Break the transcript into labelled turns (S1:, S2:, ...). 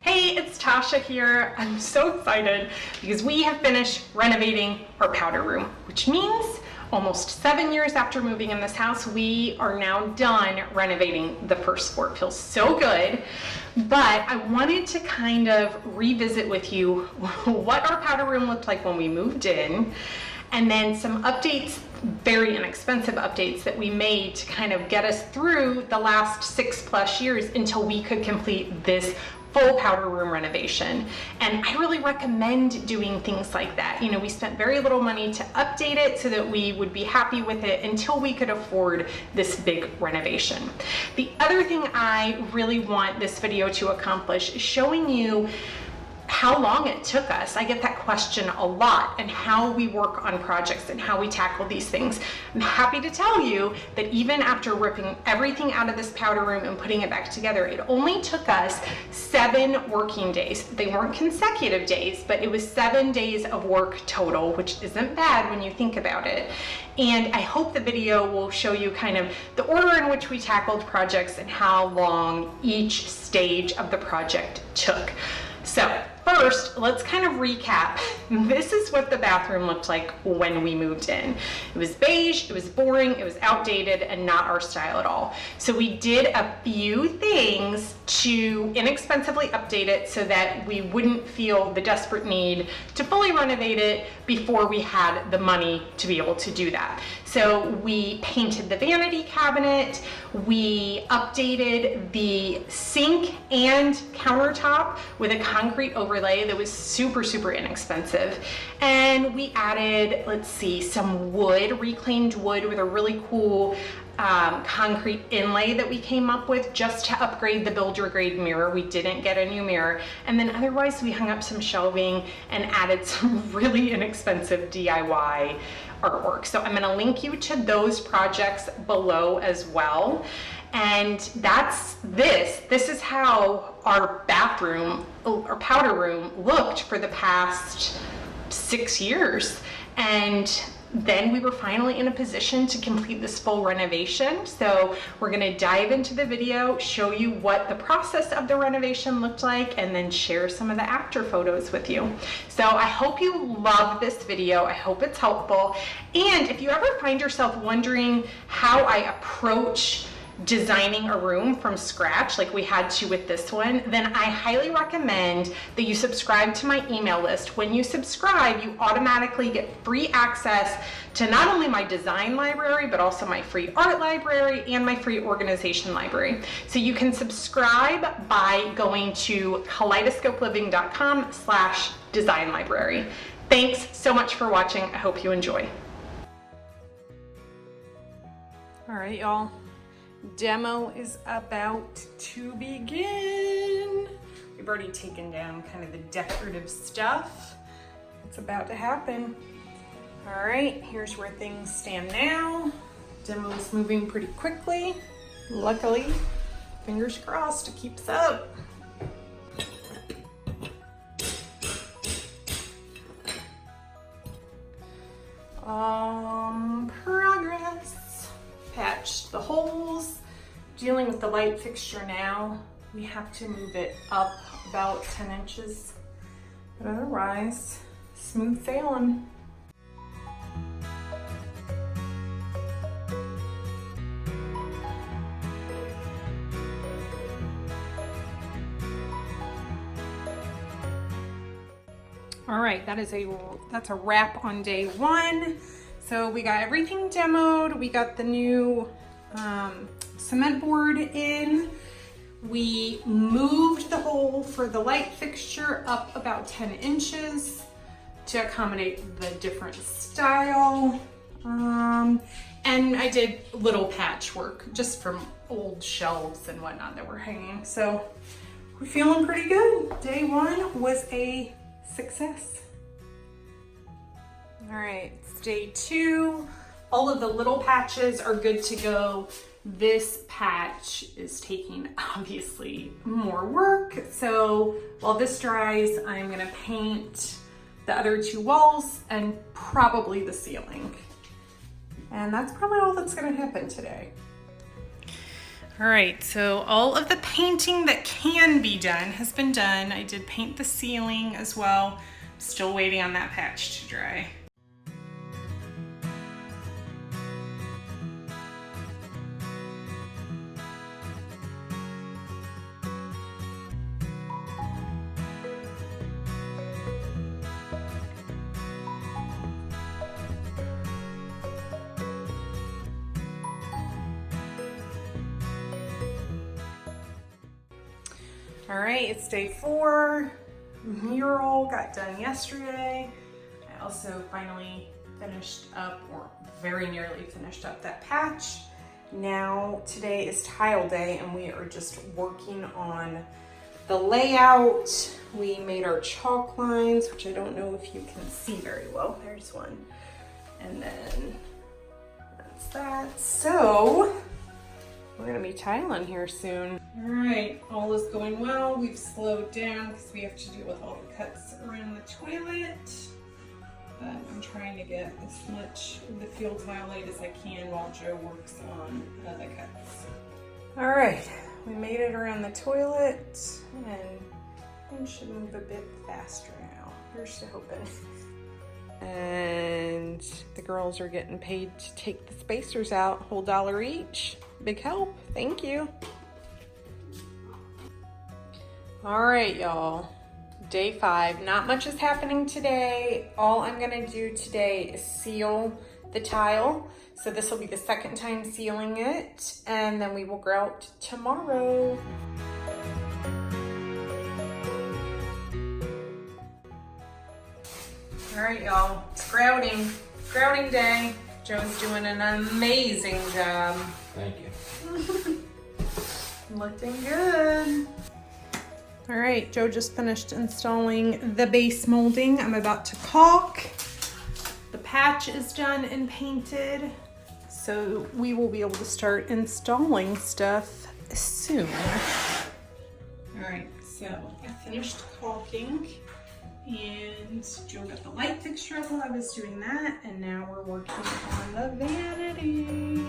S1: Hey, it's Tasha here. I'm so excited because we have finished renovating our powder room, which means almost 7 years after moving in this house, we are now done renovating the first floor. It feels so good, but I wanted to kind of revisit with you what our powder room looked like when we moved in, and then some updates, very inexpensive updates that we made to kind of get us through the last 6+ years until we could complete this full powder room renovation. And I really recommend doing things like that. You know, we spent very little money to update it so that we would be happy with it until we could afford this big renovation. The other thing I really want this video to accomplish is showing you how long it took us. I get that question a lot, and how we work on projects and how we tackle these things. I'm happy to tell you that even after ripping everything out of this powder room and putting it back together, it only took us 7 working days. They weren't consecutive days, but it was 7 days of work total, which isn't bad when you think about it. And I hope the video will show you kind of the order in which we tackled projects and how long each stage of the project took. So first, let's kind of recap. This is what the bathroom looked like when we moved in. It was beige, it was boring, it was outdated, and not our style at all. So we did a few things to inexpensively update it so that we wouldn't feel the desperate need to fully renovate it before we had the money to be able to do that. So we painted the vanity cabinet, we updated the sink and countertop with a concrete overlay that was super inexpensive. And we added, let's see, some wood, reclaimed wood with a really cool concrete inlay that we came up with just to upgrade the builder grade mirror. We didn't get a new mirror. And then otherwise we hung up some shelving and added some really inexpensive DIY artwork. So I'm going to link you to those projects below as well. And that's this is how our bathroom, our powder room looked for the past 6 years. And then we were finally in a position to complete this full renovation. So we're gonna dive into the video, show you what the process of the renovation looked like, and then share some of the after photos with you. So I hope you love this video. I hope it's helpful. And if you ever find yourself wondering how I approach designing a room from scratch like we had to with this one, then I highly recommend that you subscribe to my email list. When you subscribe, you automatically get free access to not only my design library, but also my free art library and my free organization library. So you can subscribe by going to kaleidoscopeliving.com/design library. Thanks so much for watching. I hope you enjoy. All right, y'all. Demo is about to begin. We've already taken down kind of the decorative stuff. It's about to happen. All right, here's where things stand now. Demo is moving pretty quickly. Luckily, fingers crossed, it keeps up. Progress. Patched the holes. Dealing with the light fixture now. We have to move it up about 10 inches. But otherwise, smooth sailing. All right, that's a wrap on day 1. So we got everything demoed. We got the new cement board in. We moved the hole for the light fixture up about 10 inches to accommodate the different style. And I did little patchwork just from old shelves and whatnot that were hanging. So we're feeling pretty good. Day 1 was a success. All right, it's day 2. All of the little patches are good to go. This patch is taking obviously more work. So while this dries, I'm gonna paint the other 2 walls and probably the ceiling. And that's probably all that's gonna happen today. All right, so all of the painting that can be done has been done. I did paint the ceiling as well. Still waiting on that patch to dry. All right, it's day 4. Mural got done yesterday. I also finally finished up, or very nearly finished up, that patch. Now today is tile day and we are just working on the layout. We made our chalk lines, which I don't know if you can see very well. There's one. And then that's that. So we're gonna be tiling here soon. All right, all is going well. We've slowed down because we have to deal with all the cuts around the toilet. But I'm trying to get as much of the field tile laid as I can while Joe works on the cuts. All right, we made it around the toilet and things should move a bit faster now. Here's to hoping. And the girls are getting paid to take the spacers out, whole $1 each. Big help, thank you. All right, y'all, day 5. Not much is happening today. All I'm gonna do today is seal the tile. So this will be the second time sealing it, and then we will grout tomorrow. All right, y'all, it's grouting day. Joe's doing an amazing job.
S2: Thank you.
S1: Looking good. All right, Joe just finished installing the base molding. I'm about to caulk. The patch is done and painted, so we will be able to start installing stuff soon. All right, so I finished caulking and Joe got the light fixture up while I was doing that, and now we're working on the vanity.